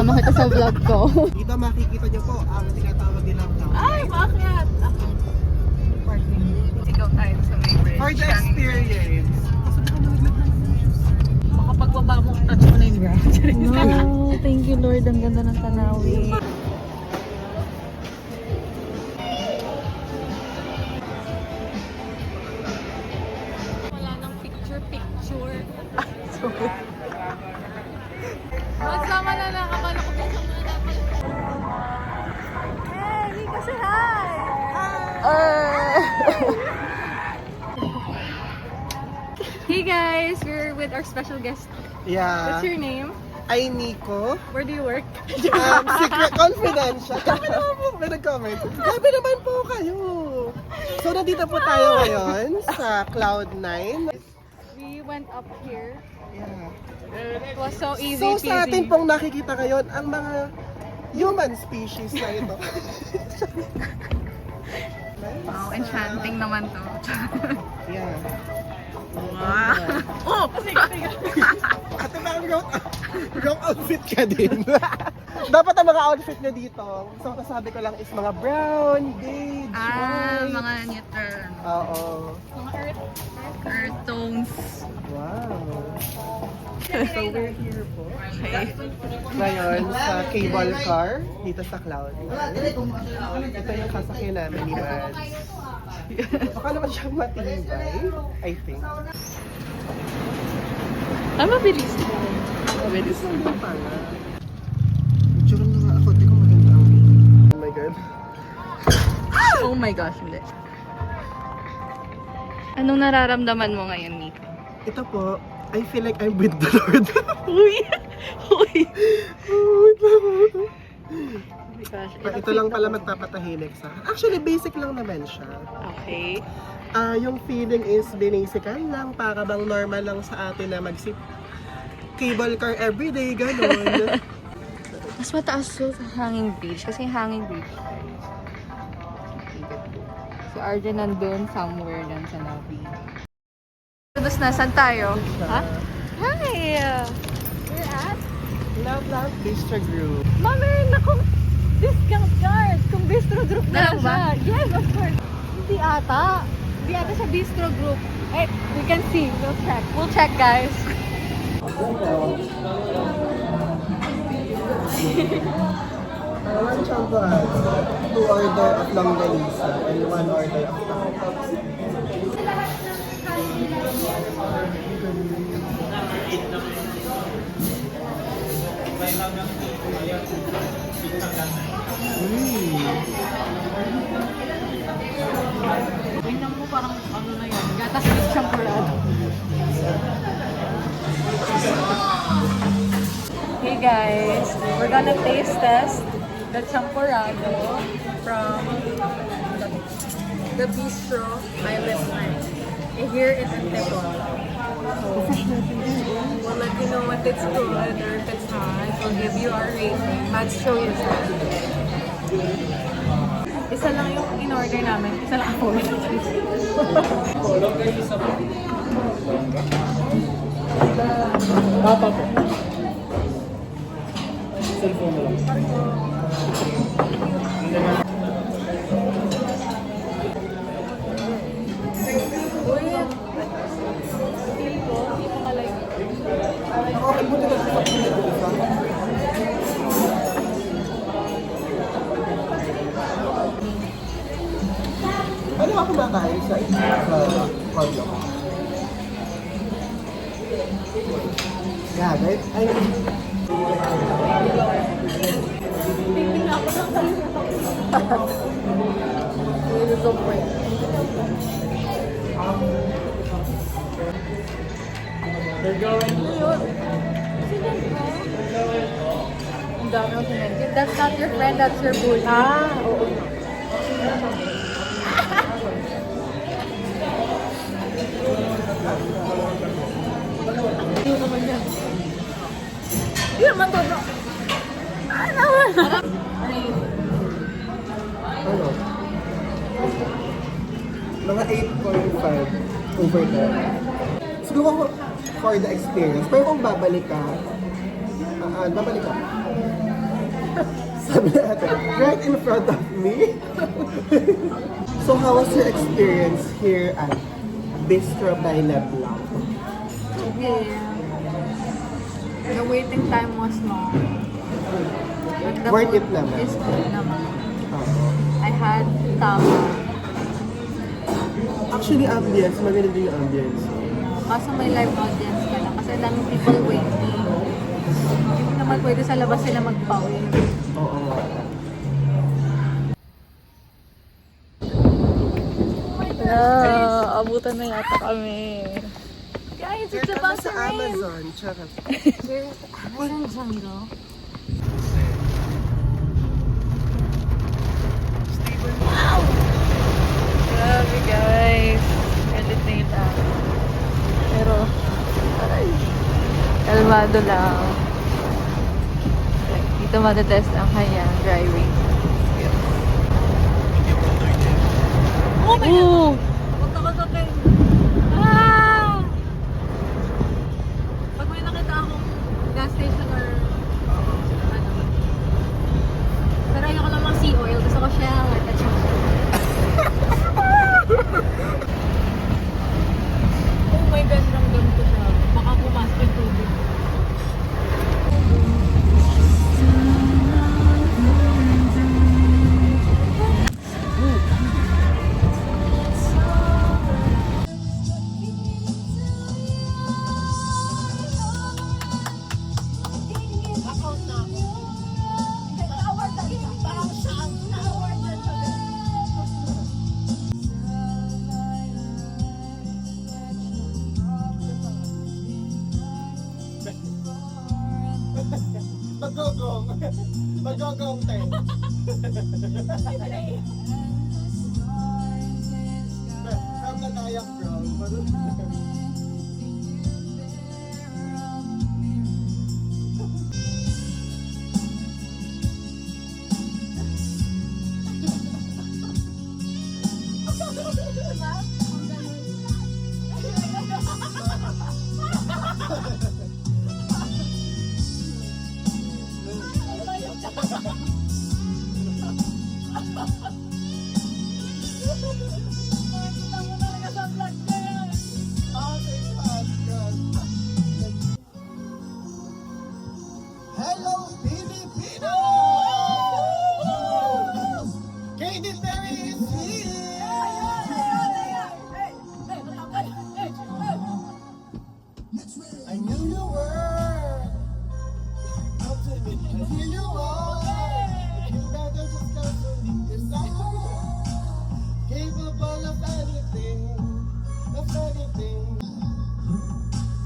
Isama kita sa vlog ko. Dito makikita niyo po ang tinatawag nilang Ay, bakit? Sigaw tayo sa may bridge. for the experience. Makapagbaba mo, touch mo na yung ground. Wow, thank you Lord. Ang ganda ng tanawin. Wala nang picture. Sorry. Magsama na lang ako. Hey, Mika, say hi! Hey guys, we're with our special guest. Yeah. What's your name? Ay, Nico. Where do you work? Secret confidential. Grabe naman po, may nag-comment. Grabe naman po kayo. So, nandito po tayo ngayon sa Cloud9. We went up here. Yeah. It was so easy So, peasy. sa atin pong nakikita ngayon, ang mga human species na ito. Wow, enchanting naman to. Yeah. Wow. Oh! Ate, wrong outfit ka din. Dapat ang mga outfit nyo dito, so kasabi ko lang is mga brown, beige, white. Mga neutral. Oo. Mga earth tones. Wow. So we're here po. Okay. Ngayon sa cable car dito sa Cloud. Ito yung sasakyan namin ni Mads. Baka naman siyang matibay, I think. Mabilis. Mabilis lang din pala. Picture na nga ako, di ko maganda ang oh my God. Oh my gosh, hindi. Anong nararamdaman mo ngayon, Nico? Ito po, I feel like I'm with the Lord. Uy! Uy! Wait lang. Oh my gosh. Ito lang pala magpapatahimik sa akin. Actually, basic lang naman siya. Okay. Yung feeling is binasical lang, para bang normal lang sa atin na mag-sit cable car everyday, gano'n. Mas mataas to sa Hanging Beach kasi Hanging Beach. Si Arjen nandun somewhere dun sa Navi. Tapos na, saan tayo? Ha? Hi! We're at? Love Bistro Group. Ma, meron akong discount card kung Bistro Group na lang siya. Yes, of course. Hindi ata. Hindi ata siya Bistro Group. Eh, we can see. We'll check. We'll check, guys. One champagne, 2 order of longganisa, and 1 order of tacos. Tingnan mo parang ano na yan. Gatas with champurrado. Hey guys, we're gonna taste test the champurrado from the Bistro Island Night. Here in Antipolo. So, we'll let you know if it's good or if it's not. We'll give you our rating. Let's show you some. Isa lang yung in-order namin. Isa lang ako. Papa po. Cellphone mo lang. Okay, buti na sa ano ako kumakain sa hotdog? Yeah, right? Ay, They're going. Ang dami ko sinentin. That's not your friend, that's your bully. oo. Hindi naman yan. Hindi naman to. Ano? Ano? Mga 8.5 over there. Siguro for the experience. Pero kung babalik ka, babalik ka. Sabi na ate, right in front of me. So how was your experience here at Bistro by Leblanc? Okay. The waiting time was long. But the Worth food it naman. is good naman. Oo. I had tama. Actually, ambience, maganda din yung ambience. Kaso may live audience ka lang. Kasi daming people waiting. Hindi naman pwede sa labas sila magpawin. Oo nga. Abutan na yata kami. Guys, it's Kaya about sa to rain. Amazon, charot. We're at the Amazon jungle. Wow! Grabe guys. Galit na yun ah. Pero, ay, kalmado lang. Dito matetest ang kanyang driving skills. Oh my God! Magkakasakin! Ah! Pag may nakita akong gas station or ano. Pero ayoko lang mga sea oil. Gusto ko Shell or Petron. Oh my God, ramdam ko siya. Baka pumasok yung tubig. Magogong. Magogong tayo. Ang nanayak bro. Hello, Filipino! Katy Perry is here! I knew you were up to me, and here you are. You better just go to me, 'cause I'm capable of anything, of anything.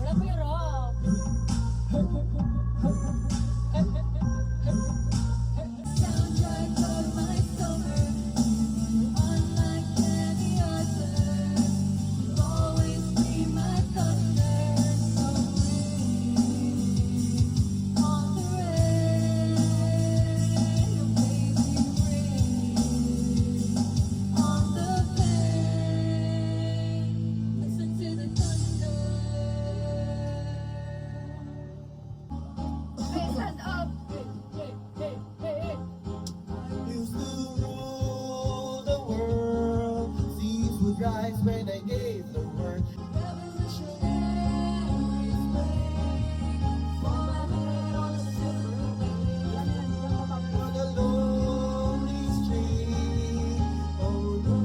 Wala po yung rock. Used to rule the world. Seas would rise when I gave the word. On a lonely street, oh no.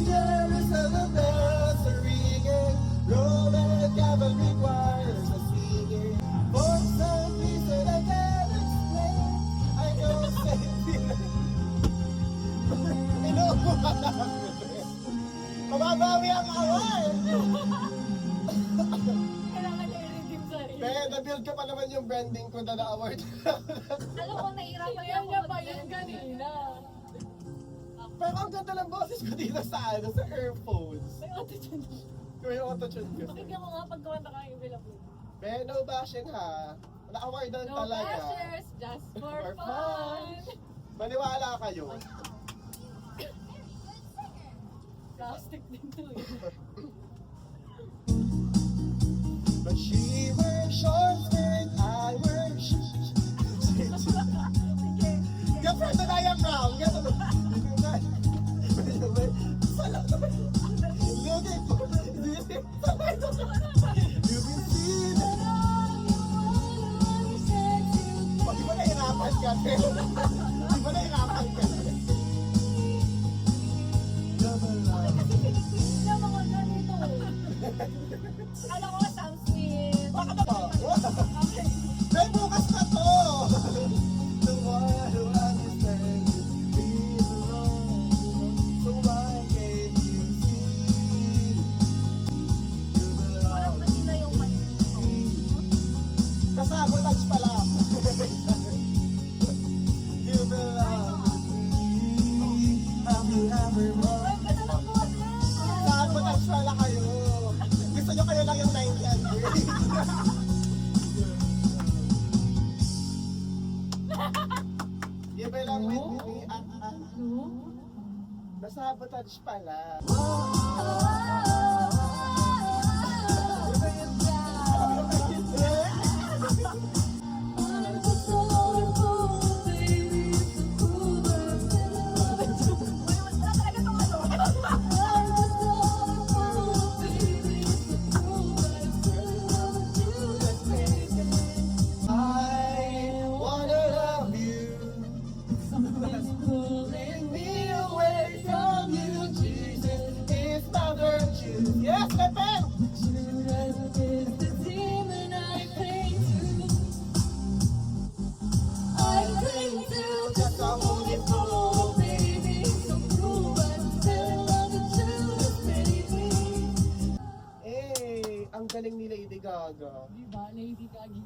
Jerusalem bells are ringing, Roman cavalry choirs are singing. For some reason I can't explain, I don't say Mababawi ang away! Kailangan niya i-redeem sarili. Pero na-build ko pa naman yung branding ko na na-award. Alam ko, nahihirapan niya niya pa yun kanina. Pero ang ganda ng boses ko dito sa sa earphones. May autotune. May auto-tune kasi. Pakinggan ko nga pag kumanta ka yung Villa Blue. Pero no bashing ha. Na-award na No talaga. bashers, just for For fun. Maniwala kayo. Plastic din to eh. But she wears short skirt, I Ano ko, Sam Smith. Baka na ba? May bukas na to! The one who understands being alone. So why can't you see? You Parang belong. mali na yung mali. Kasabotage pala. You belong to me. Have you ever known? Ay, ganda ng boses. Kasabotage pala kayo. Gusto nyo kayo lang yung 9 You belong with me. Nasabotage pala. I wanna love you. Pulling me away from you, Jesus is my virtue. Yes, Pepe! Just a holy fool, baby. Eh, ang galing ni Lady Gaga. Diba, Lady Gaga?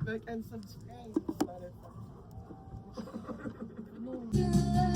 Like and subscribe. No.